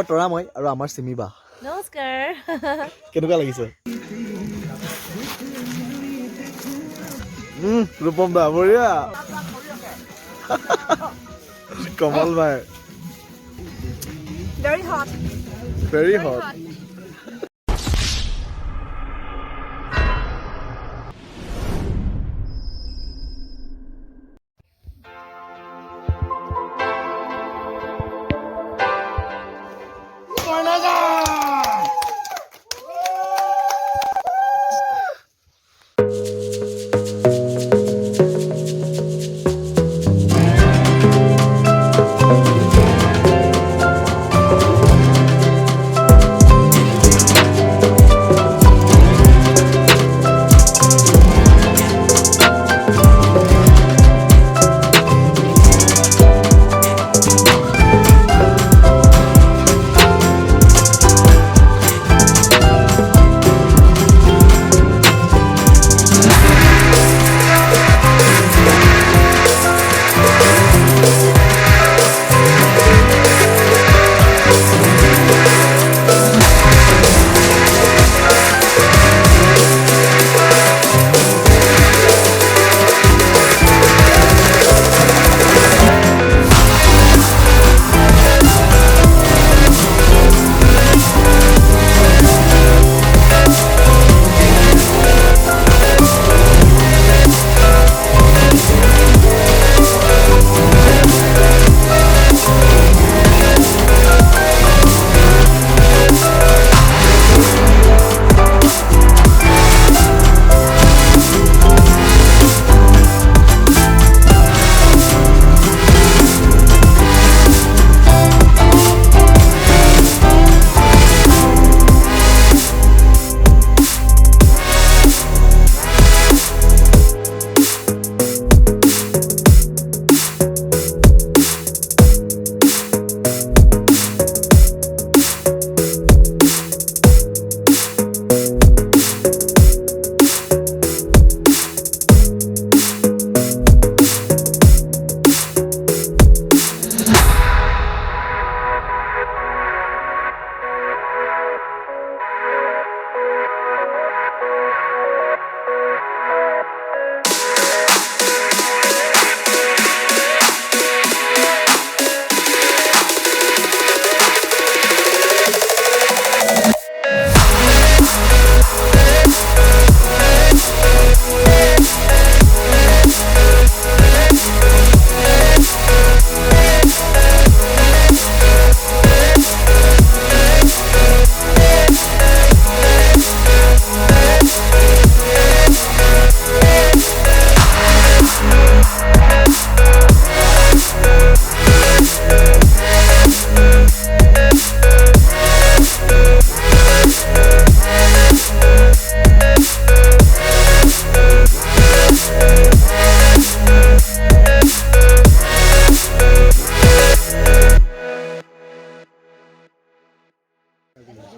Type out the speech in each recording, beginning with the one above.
তৰাময় আৰু আমাৰ চিমিবা নমস্কাৰ কেনেকুৱা লাগিছে ৰূপম দা বঢ়িয়া কমল ভাই very hot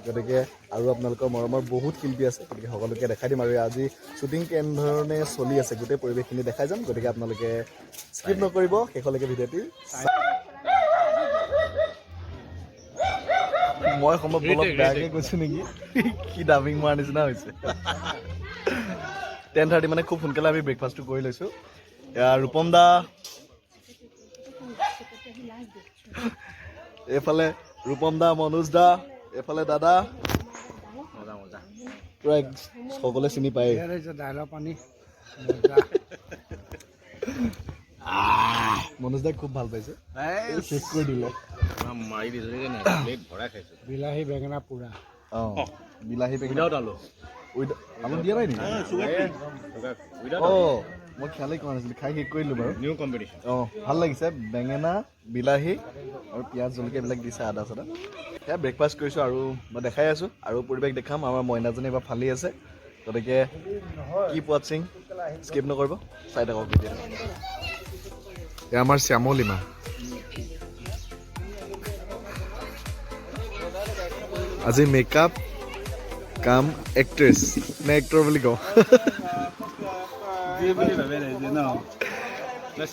গতিকে আৰু আপোনালোকৰ মৰমৰ বহুত শিল্পী আছে গতিকে সকলোকে দেখাই দিম আৰু আজি শ্বুটিং কেনেধৰণে চলি আছে গোটেই পৰিৱেশখিনি দেখাই যাম গতিকে আপোনালোকে স্কিপ নকৰিব শেষলৈকে ভিডিঅ'টি মই সম্ভৱ অলপ বেয়াকৈ কৈছোঁ নেকি কি ডাবিং মৰাৰ নিচিনা হৈছে 10:30 মানে খুব সোনকালে আমি ব্ৰেকফাষ্টটো কৰি লৈছোঁ ৰূপম দা এইফালে ৰূপম দা মনোজ দা এফালে দাদা পুৰা সকলোৱে চিনি পায় মনোজ দাই খুব ভাল পাইছে শেষ কৰি দিলে বিলাহী বেঙেনা পুৰা বিলাহী বেঙেনা আলু দিয়া নাই নেকি মই খেয়ালেই কৰা নাছিলোঁ খাই শেষ কৰি দিলোঁ বাৰু নিউ কম্পিটিশ্যন ভাল লাগিছে বেঙেনা বিলাহী আৰু পিঁয়াজ জলকীয়া এইবিলাক দিছে আদা চাদা সেয়া ব্ৰেকফাষ্ট কৰিছোঁ আৰু মই দেখাই আছোঁ আৰু পৰিৱেশ দেখাম আমাৰ মইনাজনী এবাৰ ফালি আছে গতিকে কিপ ৱাটছিং স্কিপ নকৰিব চাই থাকক ভিডিঅ' এয়া আমাৰ শ্যামলিমা আজি মেকআপ কাম এক্ট্ৰেছ নে এক্টৰ বুলি কওঁ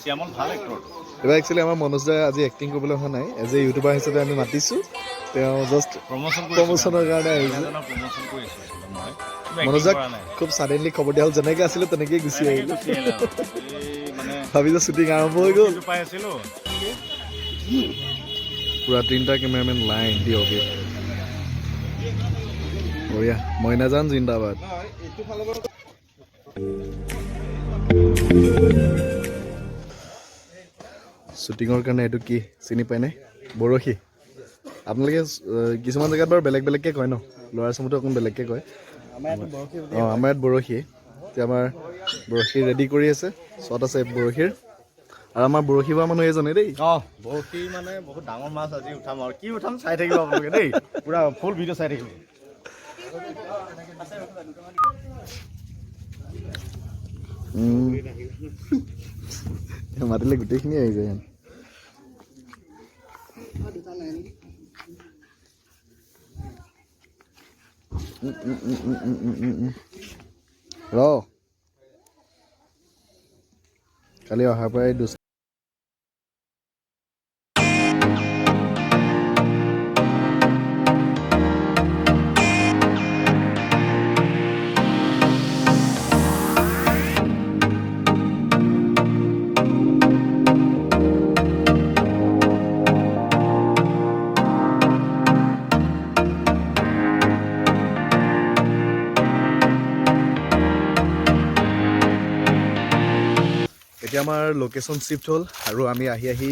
শ্যামল ভাল এক্টৰ এবাৰ একচুয়ালি আমাৰ মনোজ দা আজি এক্টিং কৰিবলৈ অহা নাই এজ এ ইউটিউবাৰ হিচাপে আমি মাতিছোঁ তেওঁ জাষ্ট প্ৰমোচনৰ কাৰণে আহিছে মনোজাক খুব ছাডেনলি খবৰ দিয়া হ'ল যেনেকৈ আছিলে তেনেকেই গুচি আহিলোঁ ভাবিছোঁ শ্বুটিং আৰম্ভ হৈ গ'ল পুৰা 3টা কেমেৰামেন লাইন দিয়ক বঢ়িয়া মইনাজান জিন্দাবাদ শ্বুটিঙৰ কাৰণে এইটো কি চিনি পায়নে বৰশী আপোনালোকে কিছুমান জেগাত বাৰু বেলেগ বেলেগকৈ কয় ন ল'ৰা ছোৱালীটো অকণ বেলেগকৈ কয় অঁ আমাৰ ইয়াত বৰশী এতিয়া আমাৰ বৰশী ৰেডি কৰি আছে শ্বট আছে বৰশীৰ আৰু আমাৰ বৰশী হোৱা মানুহ এজনে দেই অঁ বৰশী মানে বহুত ডাঙৰ মাছ আজি উঠাম আৰু কি উঠাম চাই থাকিব আপোনালোকে দেই পুৰা ফুল ভিডিঅ' চাই থাকিব মাতিলে গোটেইখিনি আহি যায় ৰ কালি অহাৰ পৰাই এতিয়া আমাৰ লোকেশ্যন শ্বিফ্ট হ'ল আৰু আমি আহি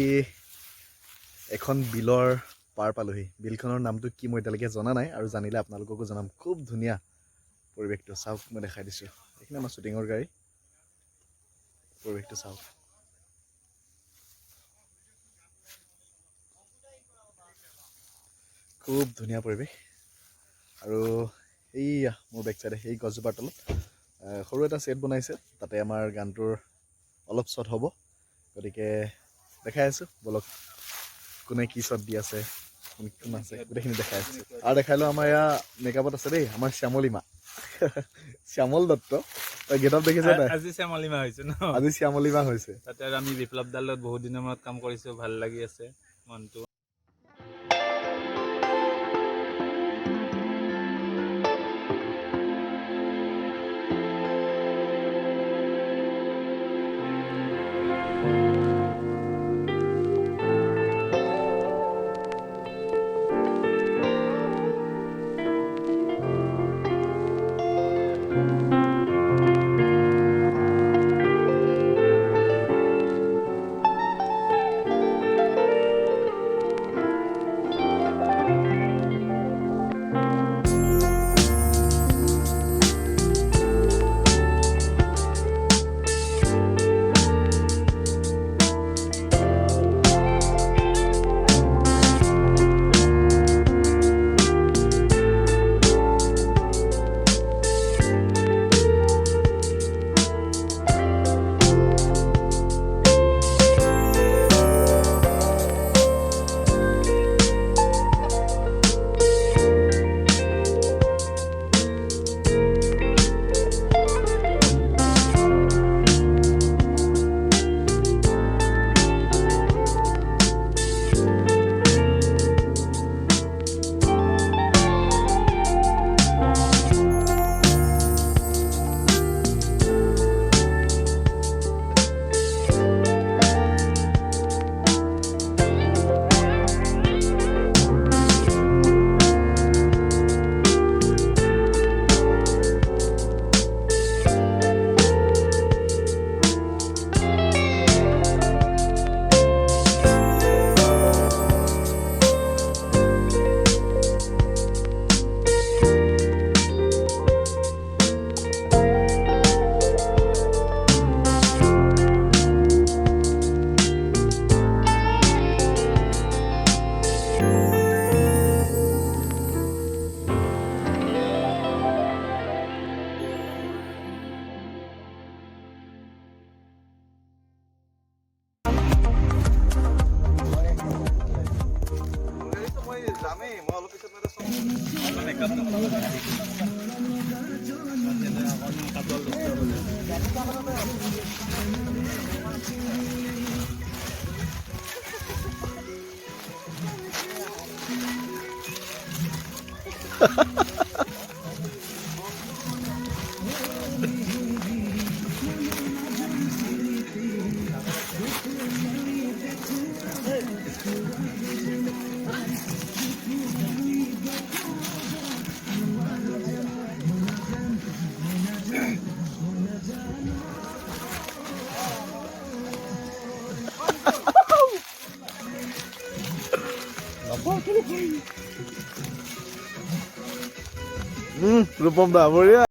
এখন বিলৰ পাৰ পালোহি বিলখনৰ নামটো কি মই এতিয়ালৈকে জনা নাই আৰু জানিলে আপোনালোককো জনাম খুব ধুনীয়া পৰিৱেশটো চাওক মই দেখাই দিছোঁ এইখিনি আমাৰ শ্বুটিঙৰ গাড়ী পৰিৱেশটো চাওক খুব ধুনীয়া পৰিৱেশ আৰু এইয়া মোৰ বেক চাইডে সেই গছজোপাৰ তলত সৰু এটা ছেট বনাইছে তাতে আমাৰ গানটোৰ অলপ শ্বট হ'ব গতিকে দেখাই আছোঁ বলক কোনে কি শ্বট দি আছে কোন আছে গোটেইখিনি দেখাই আছোঁ আৰু দেখাই লওঁ আমাৰ এয়া মেকআপত আছে দেই আমাৰ শ্যামলিমা শ্যামল দত্ত গেট আপ দেখিছে নাই আজি শ্যামলিমা হৈছে ন আজি শ্যামলিমা হৈছে তাতে আৰু আমি বিপ্লৱ দালত বহুত দিনৰ মূৰত কাম কৰিছোঁ ভাল লাগি আছে মনটো ৰূপম দা বঢ়িয়া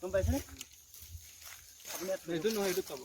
গম পাইছেনে? এইটো নহয়, এইটো চাব।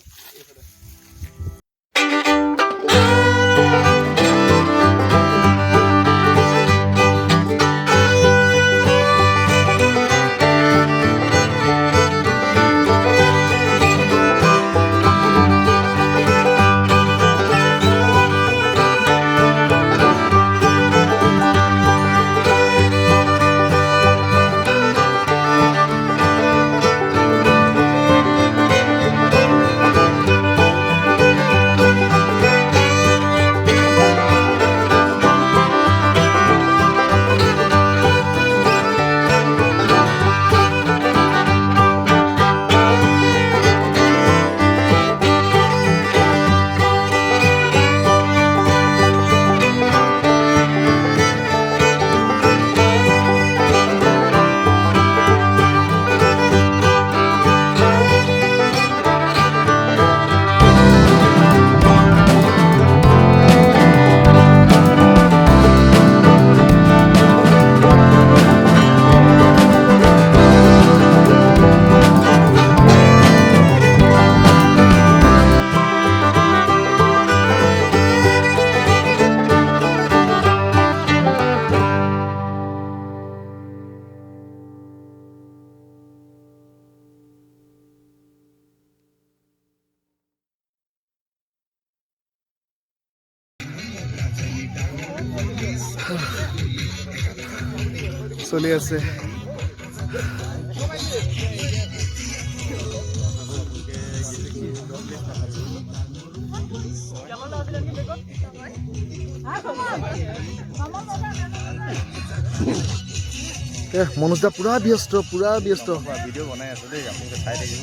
চলি আছে। মনোজ দা পুৰা ব্যস্ত ভিডিঅ' বনাই আছো দেই, আপোনালোকে চাই থাকিব।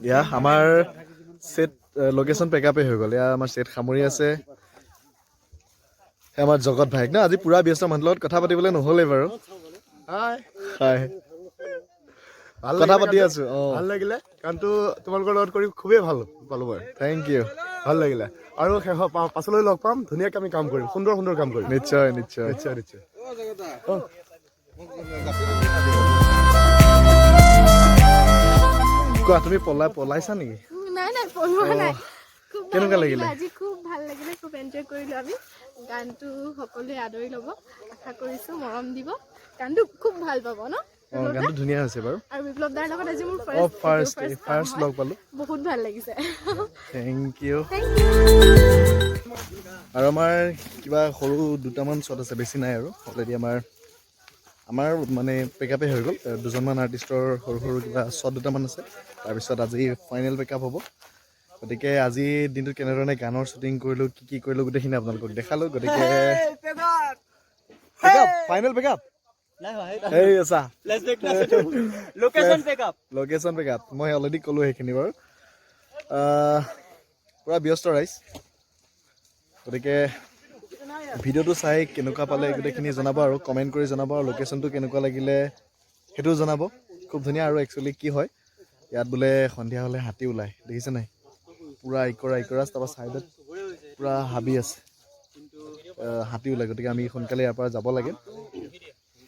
ইয়া আমাৰ সেট লোকেশন পেকআপে হৈ গ'ল। ইয়া আমাৰ সেট সামৰি আছে আমাৰ জগত ভাইক না। আজি পুৰা ব্যস্ত মানুহৰ লগত কথা পাতিবলৈ নহ'লে বাৰু। হাই কথা পাতি আছো। ভাল লাগিলে কাৰণটো তোমালোকৰ লগত কৰি খুবেই ভাল পালো মই। থেংক ইউ, ভাল লাগিলে আৰু পাছলৈ লগ পাম, ধুনীয়াকৈ আমি কাম কৰিম, সুন্দৰ সুন্দৰ কাম কৰিম। নিশ্চয় নিশ্চয় নিশ্চয় নিশ্চয়। কোৱা, তুমি পলাইছা নেকি? নাই নাই পঢ়োৱা নাই। কেনেকুৱা লাগিলে? আজি খুব ভাল লাগিলে, খুব এনজয় কৰিলো আমি। গানটো সকলোৱে আদৰি ল'ব আশা কৰিছো, মৰম দিব। গানটো খুব ভাল পাব ন? গানটো ধুনীয়া হৈছে বাৰু। আৰু বিপ্লৱ দাৰ লগত আজি মোৰ ফাৰ্ষ্ট লগ পালো, বহুত ভাল লাগিছে। Thank you. আৰু আমাৰ কিবা সৰু দুটামান শ্বট আছে, বেছি নাই আৰু অলৰেডি আমাৰ মানে পেকআপে হৈ গ'ল। দুজনমান আৰ্টিষ্টৰ সৰু সৰু কিবা শ্বট দুটামান আছে, তাৰপিছত আজি ফাইনেল পেকআপ হ'ব। গতিকে আজি দিনটোত কেনেধৰণে গানৰ শ্বুটিং কৰিলোঁ, কি কৰিলোঁ গোটেইখিনি আপোনালোকক দেখালোঁ। গতিকে ফাইনেল পেকআপ লোকেশ্যন পেকআপ মই অলৰেডি ক'লোঁ সেইখিনি বাৰু। পূৰা ব্যস্ত ৰাইজ, গতিকে ভিডিঅ'টো চাই কেনেকুৱা পালে গোটেইখিনি জনাব আৰু কমেণ্ট কৰি জনাব আৰু লোকেশ্যনটো কেনেকুৱা লাগিলে সেইটোও জনাব খুব ধুনীয়া আৰু একচুৱেলি কি হয় ইয়াত বোলে সন্ধিয়া হ'লে হাতী ওলায় দেখিছে নাই পূৰা ইকৰা তাৰপৰা ছাইডত পূৰা হাবি আছে হাতী ওলায় গতিকে আমি সোনকালে ইয়াৰ পৰা যাব লাগে